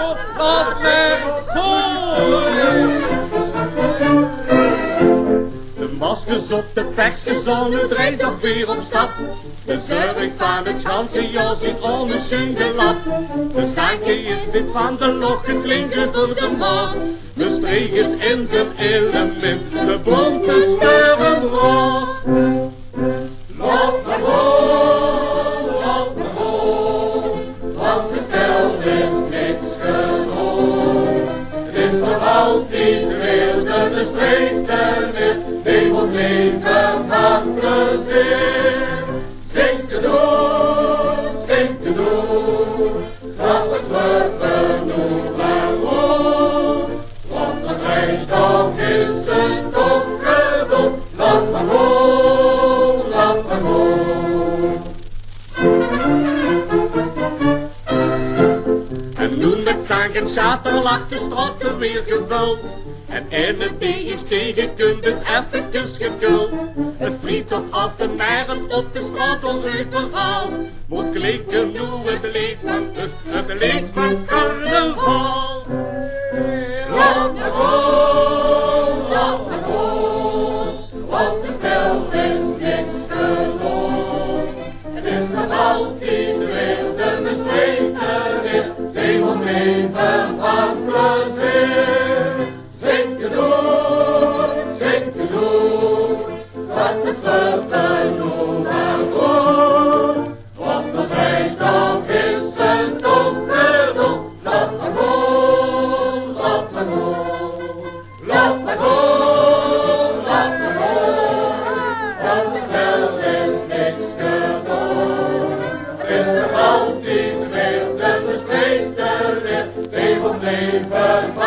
God, laat mij gooien. De maskers op de perskenzone drijft nog weer op stap. De zurk van het ganse jas zit onder zijn gelap. De zankje zit van de lok geklinken door de maas. De streek is in zijn element, de bonte sterren roos. Laat maar go, want de stel is niks gewoon. Het is nog altijd wilde, de streek er niet, die moet leven van plezier. Zing het door, dat het wordt nu maar goed. Want het rijdt is het toch gedaan, laat maar go, laat maar go. En nu met zang en schaterlach de straat weer gevuld. En in het is tegenkunt is effekens geduld. Het vriendhof af de meren op de straat overal. Moet klinken nu het lied van dus het lied van carnaval. Laat maar go, want de spel is niks gewoon. Het is nog altijd wilde, de streek er weer, die moet leven van plezier. Zing het door, wat het leven nu maar goed. Want het rijdt ook is het toch gedaan, laat maar go, laat maar go. Laat maar go, laat maar go, want het spel is niks gedaan. Het is nog altijd weer, de streek er weer, die moet leven.